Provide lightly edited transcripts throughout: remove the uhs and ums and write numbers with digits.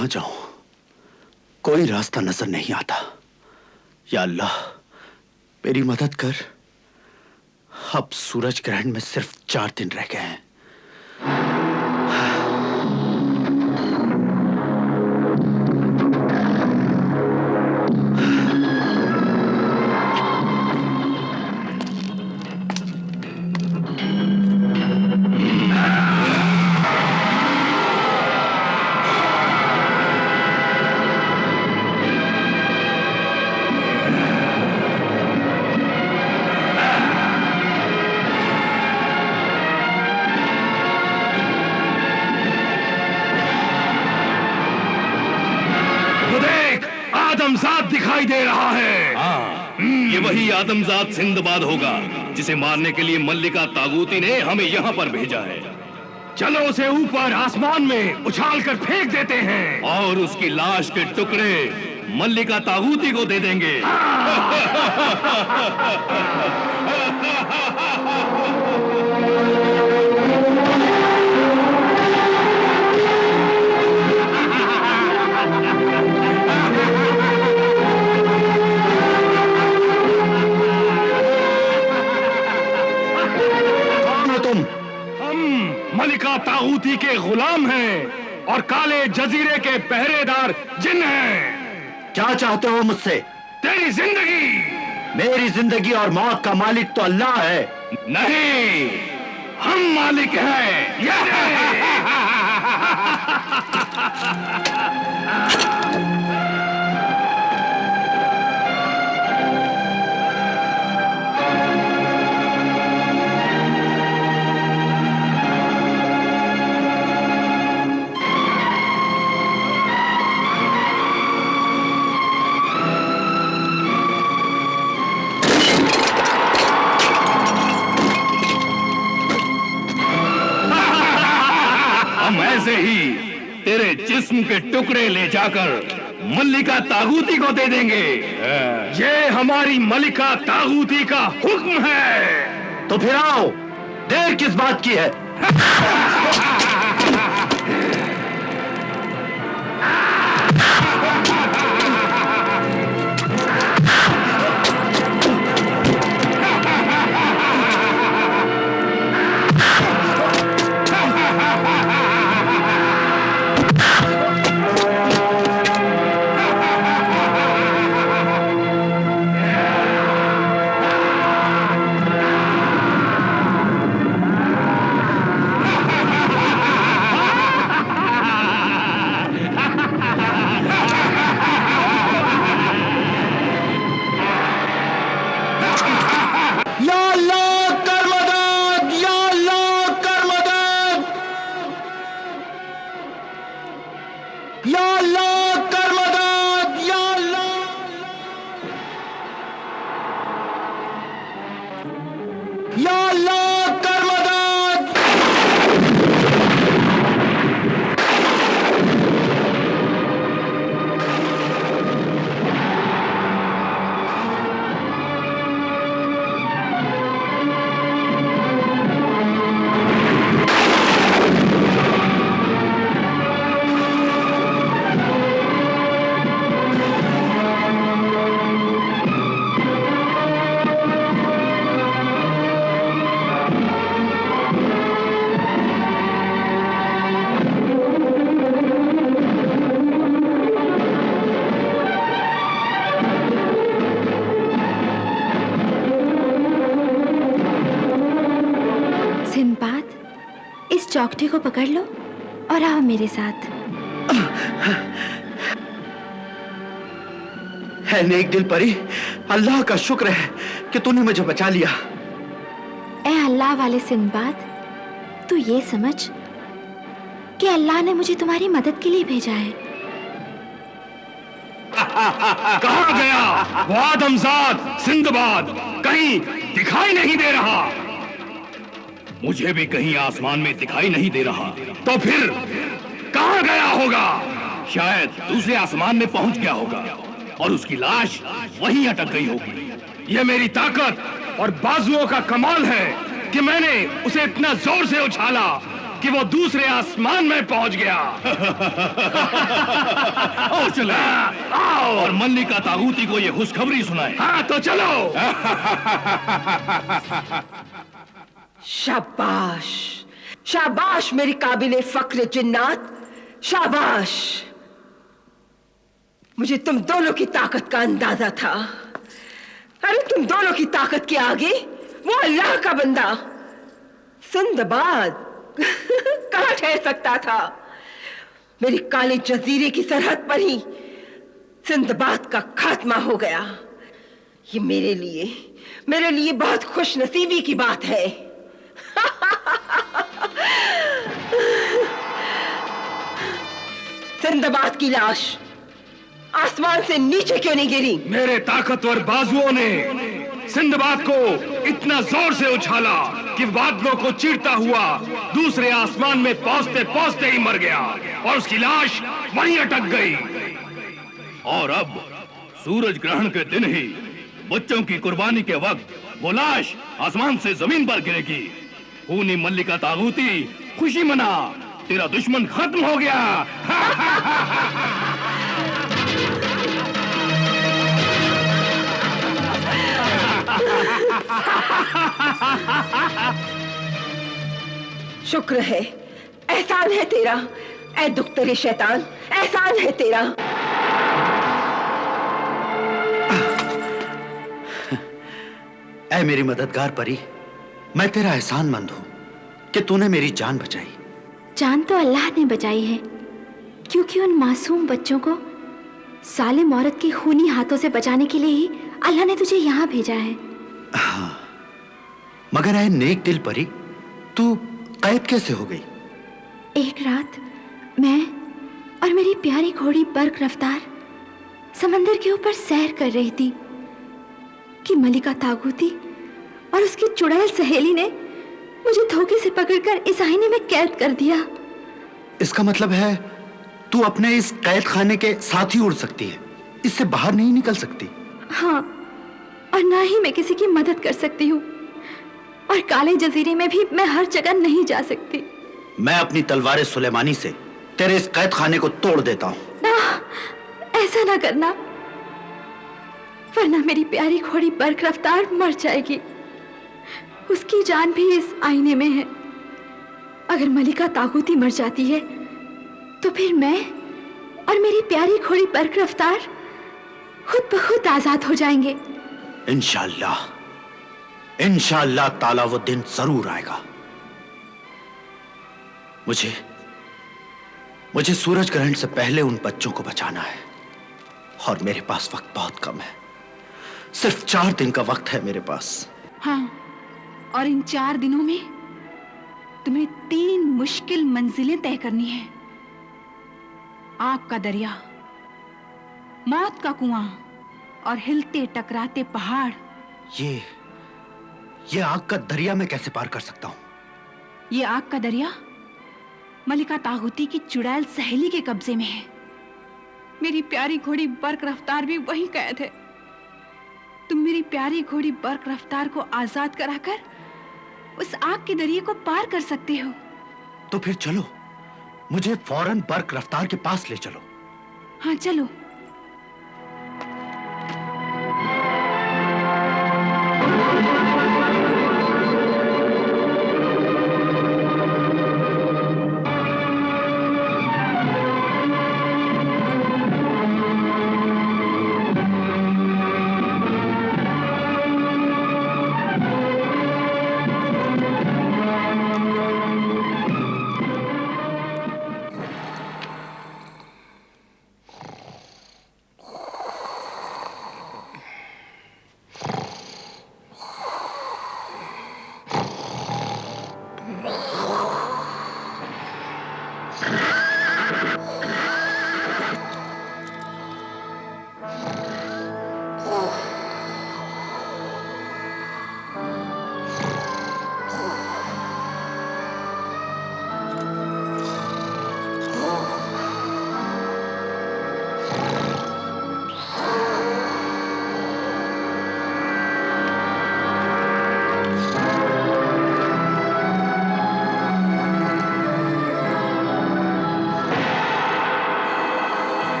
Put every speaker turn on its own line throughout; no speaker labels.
कहां जाऊं? कोई रास्ता नजर नहीं आता। या अल्लाह, मेरी मदद कर। अब सूरज ग्रहण में सिर्फ 4 दिन रह गए हैं।
आदमजात दिखाई दे रहा है।
हाँ, ये वही आदमजात सिंदबाद होगा जिसे मारने के लिए मल्लिका तागूती ने हमें यहाँ पर भेजा है।
चलो उसे ऊपर आसमान में उछाल कर फेंक देते हैं
और उसकी लाश के टुकड़े मल्लिका तागूती को दे देंगे।
मलिका तागूती के गुलाम हैं और काले जजीरे के पहरेदार जिन हैं।
क्या चाहते हो मुझसे?
तेरी जिंदगी।
मेरी जिंदगी और मौत का मालिक तो अल्लाह है।
नहीं, हम मालिक हैं।
ऐसे ही तेरे जिस्म के टुकड़े ले जाकर मल्लिका तागूती को दे देंगे।
ये हमारी मलिका तागूती का हुक्म है।
तो फिर आओ, देर किस बात की है?
चौकटे को पकड़ लो और आओ मेरे साथ।
है नेक दिल परी, अल्लाह का शुक्र है कि तूने मुझे बचा लिया।
ए अल्लाह वाले सिंदबाद, तू ये समझ कि अल्लाह ने मुझे तुम्हारी मदद के लिए भेजा है।
कहाँ गया वो आदमजात सिंदबाद? कहीं दिखाई नहीं दे रहा।
मुझे भी कहीं आसमान में दिखाई नहीं दे रहा।
तो फिर कहाँ गया होगा?
शायद दूसरे आसमान में पहुंच गया होगा और उसकी लाश वहीं अटक गई होगी।
यह मेरी ताकत और बाजुओं का कमाल है कि मैंने उसे इतना जोर से उछाला कि वो दूसरे आसमान में पहुंच गया।
आओ चले,
आओ
और मल्लिका तागूती को ये खुशखबरी सुनाए।
हाँ तो चलो।
शाबाश, शाबाश मेरी काबिले फक्र जिन्नात, शाबाश। मुझे तुम दोनों की ताकत का अंदाजा था। अरे तुम दोनों की ताकत के आगे वो अल्लाह का बंदा सिंदबाद कहां ठहर सकता था। मेरे काले जजीरे की सरहद पर ही सिंदबाद का खात्मा हो गया। ये मेरे लिए बहुत खुशनसीबी की बात है। सिंदबाद की लाश आसमान से नीचे क्यों नहीं गिरी?
मेरे ताकतवर बाजुओं ने सिंदबाद को इतना जोर से उछाला कि बादलों को चीरता हुआ दूसरे आसमान में पहुंचते पहुंचते ही मर गया और उसकी लाश वहीं अटक गई।
और अब सूरज ग्रहण के दिन ही बच्चों की कुर्बानी के वक्त वो लाश आसमान से जमीन पर गिरेगी। खूनी मल्लिका तागूती, खुशी मना, तेरा दुश्मन खत्म हो गया।
शुक्र है, एहसान है तेरा, ऐ दुख्तरे शैतान, एहसान है तेरा।
ऐ मेरी मददगार परी, मैं तेरा एहसानमंद हूं कि तूने मेरी जान बचाई।
जान तो अल्लाह ने बचाई है, क्योंकि उन मासूम बच्चों को सालिम औरत की खूनी हाथों से बचाने के लिए ही अल्लाह ने तुझे यहाँ भेजा है।
हाँ, मगर ऐ नेक दिल परी, तू कैद कैसे हो गई?
एक रात मैं और मेरी प्यारी घोड़ी बर्क रफ्तार समंदर के ऊपर सैर कर रही थी कि मल्लिका तागूती और उसकी चुड़ैल सहेली ने मुझे धोखे से पकड़कर इस आईने में कैद कर दिया।
इसका मतलब है तू अपने इस कैद खाने के साथ ही उड़ सकती है, इससे बाहर नहीं निकल सकती।
हाँ, और ना ही मैं किसी की मदद कर सकती हूँ, और काले जजीरे में भी मैं हर जगह नहीं जा सकती।
मैं अपनी तलवार सुलेमानी से तेरे इस कैद खाने को तोड़ देता हूँ।
ना, ऐसा ना करना, वरना मेरी प्यारी घोड़ी बर्क रफ्तार मर जाएगी। उसकी जान भी इस आईने में है। अगर मल्लिका तागूती मर जाती है तो फिर मैं और मेरी प्यारी घोड़ी बर्क रफ्तार खुद ब खुद आजाद हो जाएंगे।
इंशाअल्लाह, इंशाअल्लाह ताला वो दिन जरूर आएगा। मुझे सूरज ग्रहण से पहले उन बच्चों को बचाना है, और मेरे पास वक्त बहुत कम है। सिर्फ 4 दिन का वक्त है मेरे पास।
हाँ, और इन 4 दिनों में तुम्हें 3 मुश्किल मंजिलें तय करनी है। आग का दरिया, मौत का कुआं और हिलते टकराते पहाड़।
ये आग का दरिया मैं कैसे पार कर सकता हूं?
ये आग का दरिया मल्लिका तागूती की चुड़ैल सहेली के कब्जे में है। मेरी प्यारी घोड़ी बर्क रफ्तार भी वहीं कैद है। तुम मेरी प्यारी घोड़ी बर्क रफ्तार को आजाद कराकर उस आग के दरिये को पार कर सकते हो।
तो फिर चलो, मुझे फौरन बर्क रफ्तार के पास ले चलो।
हाँ चलो।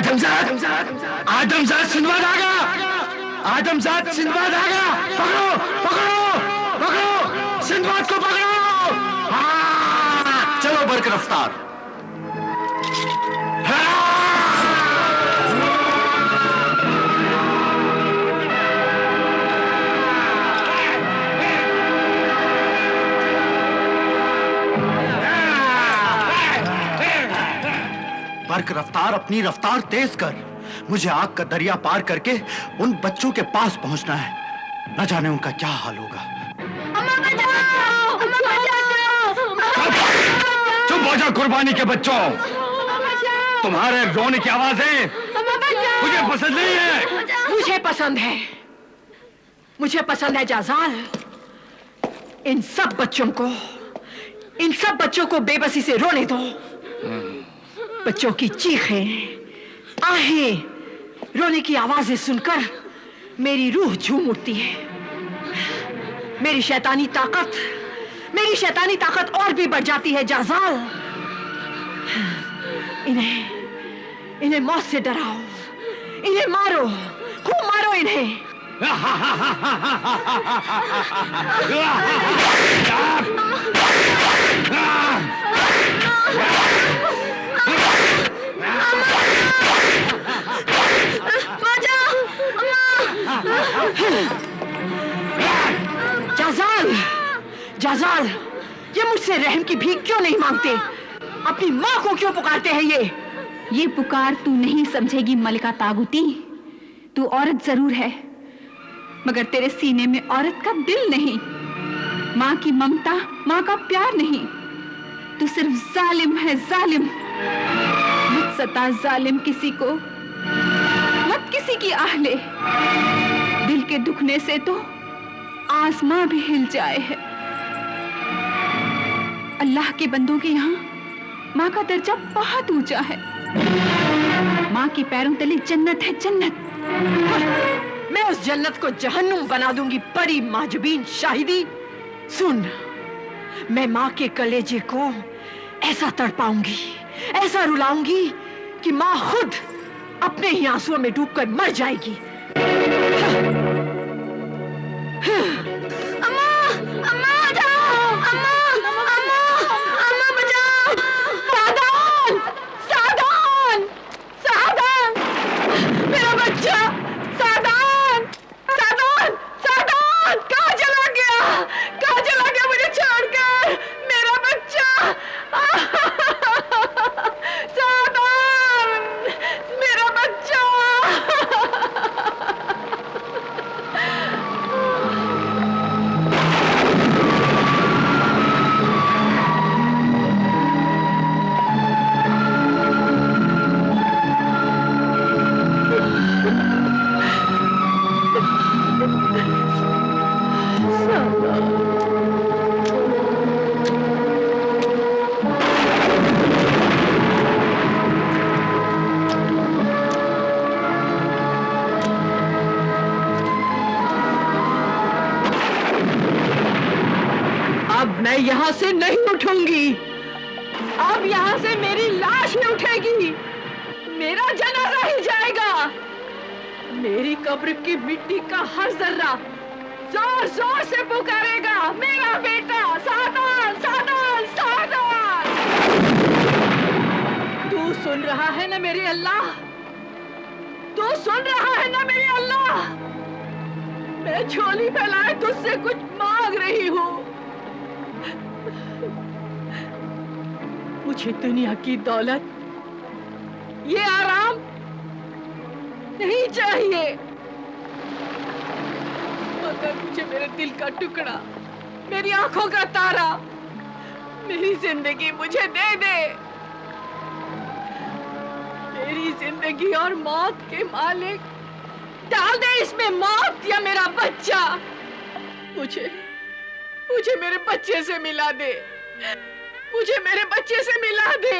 आदमजाद सिंदबाद आ गया, आदमजाद सिंदबाद आ गया। पकड़ो पकड़ो पकड़ो, सिंदबाद को पकड़ो। हाँ, चलो बरक रफ्तार। बरक रफ्तार, अपनी रफ्तार तेज कर। मुझे आग का दरिया पार करके उन बच्चों के पास पहुंचना है। न जाने उनका क्या हाल होगा।
चुप हो जाओ कुर्बानी के बच्चों। तुम्हारे रोने की आवाजें मुझे पसंद नहीं है।
मुझे पसंद है, मुझे पसंद है जाजाल। इन सब बच्चों को बेबसी से रोने दो। बच्चों की चीखें, आहें, रोने की आवाजें सुनकर मेरी रूह झूम उठती है। मेरी शैतानी ताकत और भी बढ़ जाती है जाजाल। इन्हें मौत से डराओ, इन्हें मारो, खूब मारो इन्हें। जाजाल, ये मुझसे रहम की भीख क्यों नहीं मांगते? अपनी माँ को क्यों पुकारते हैं ये
पुकार तू नहीं समझेगी मलिका तागुती। तू औरत जरूर है, मगर तेरे सीने में औरत का दिल नहीं, माँ की ममता, माँ का प्यार नहीं। तू सिर्फ जालिम है, जालिम। मत सता जालिम किसी को, मत किसी की आह ले। दिल के दुखने से तो आसमां भी हिल जाए है। अल्लाह के बंदों के यहाँ माँ का दर्जा बहुत ऊंचा है। माँ के पैरों तले जन्नत है, जन्नत।
मैं उस जन्नत को जहन्नुम बना दूंगी परी माजबीन शाहिदी। सुन, मैं माँ के कलेजे को ऐसा तड़पाऊंगी, ऐसा रुलाऊंगी कि माँ खुद अपने ही आंसुओं में डूबकर मर जाएगी। अम्मा, अम्मा बचाओ, अम्मा, अम्मा, अम्मा बचाओ। सादान, सादान, सादान, मेरा बच्चा, सादान, सादान, सादान, कहाँ चला गया? कहाँ चला गया मुझे छोड़कर? मेरा बच्चा, सादान, मेरा बच्चा। अब मैं यहाँ से नहीं उठूंगी। अब यहाँ से मेरी लाश ही उठेगी, मेरा जनाजा ही जाएगा। मेरी कब्र की मिट्टी का हर जर्रा जोर जोर से पुकारेगा, मेरा बेटा सादान, सादान, सादान। तू सुन रहा है ना मेरे अल्लाह? तू सुन रहा है ना मेरे अल्लाह? मैं झोली फैलाए तुझसे कुछ मांग रही हूँ। मुझे दुनिया की दौलत, ये आराम नहीं चाहिए, मगर मुझे मेरे दिल का टुकड़ा, मेरी आंखों का तारा, मेरी जिंदगी मुझे दे दे। मेरी जिंदगी और मौत के मालिक, डाल दे इसमें मौत या मेरा बच्चा। मुझे मेरे बच्चे से मिला दे, मुझे मेरे बच्चे से मिला दे।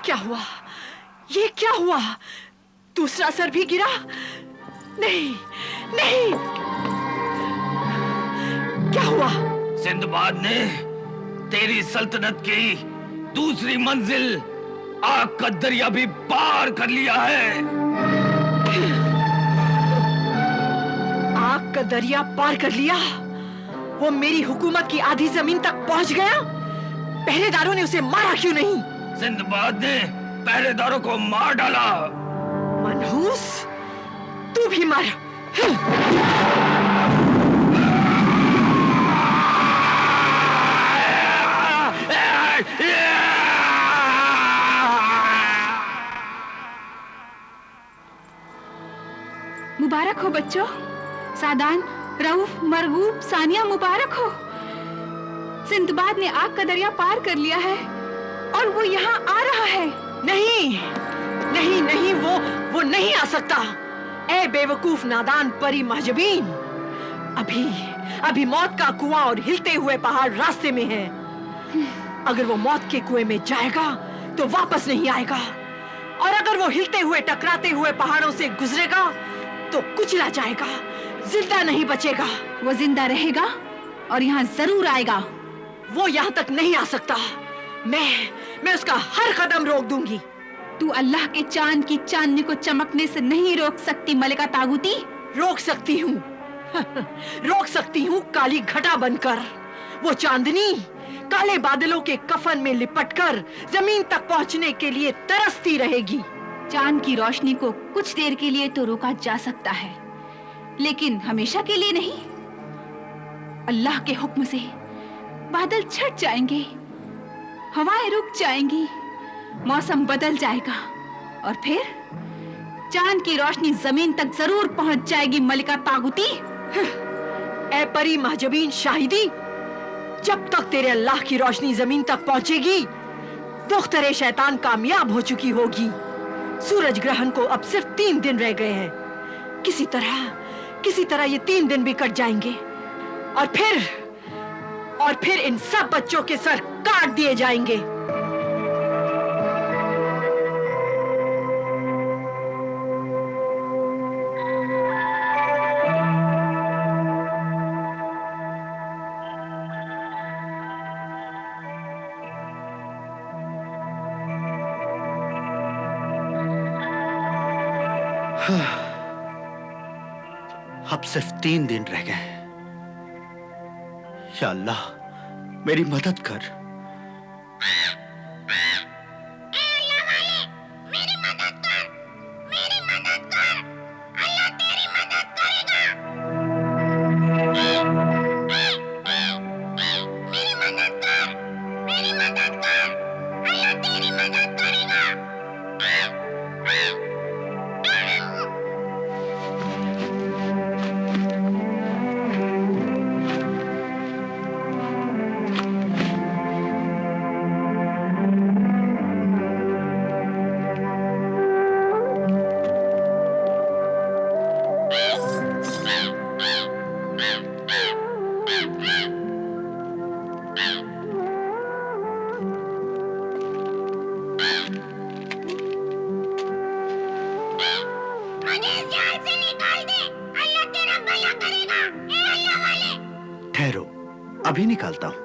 क्या हुआ? ये क्या हुआ? दूसरा सर भी गिरा? नहीं, नहीं। क्या हुआ?
सिंदबाद ने तेरी सल्तनत की दूसरी मंजिल आग का दरिया भी पार कर लिया है।
आग का दरिया पार कर लिया? वो मेरी हुकूमत की आधी जमीन तक पहुंच गया? पहरेदारों ने उसे मारा क्यों नहीं?
सिंदबाद ने पहरेदारों को मार डाला।
मनहूस, तू भी मर।
मुबारक हो बच्चों। सादान, रऊफ, मरगूब, सानिया, मुबारक हो। सिंदबाद ने आग का दरिया पार कर लिया है और वो यहाँ आ रहा है।
नहीं, नहीं, नहीं, वो नहीं आ सकता। ए बेवकूफ नादान परी महजबीन, अभी अभी मौत का कुआं और हिलते हुए पहाड़ रास्ते में है। अगर वो मौत के कुएं में जाएगा तो वापस नहीं आएगा, और अगर वो हिलते हुए टकराते हुए पहाड़ों से गुजरेगा तो कुचला जाएगा, जिंदा नहीं बचेगा।
वो जिंदा रहेगा और यहाँ जरूर आएगा।
वो यहाँ तक नहीं आ सकता। मैं उसका हर कदम रोक दूंगी।
तू अल्लाह के चांद की चांदनी को चमकने से नहीं रोक सकती मलिका तागूती।
रोक सकती हूँ रोक सकती हूँ काली घटा बनकर। वो चांदनी काले बादलों के कफन में लिपटकर जमीन तक पहुँचने के लिए तरसती रहेगी।
चांद की रोशनी को कुछ देर के लिए तो रोका जा सकता है, लेकिन हमेशा के लिए नहीं। अल्लाह के हुक्म से बादल छट जाएंगे, हवाएं रुक जाएंगी, मौसम बदल जाएगा और फिर चांद की रोशनी जमीन तक जरूर पहुंच जाएगी मलिका तागूती।
ए परी महजबीन शाहिदी, जब तक तेरे अल्लाह की रोशनी जमीन तक पहुंचेगी दुख्तरे शैतान कामयाब हो चुकी होगी। सूरज ग्रहण को अब सिर्फ 3 दिन रह गए हैं। किसी तरह ये 3 दिन भी कट जाएंगे और फिर इन सब बच्चों के सर काट दिए जाएंगे।
अब सिर्फ 3 दिन रह गए। या अल्लाह मेरी मदद कर। ठहरो, अभी निकालता हूं।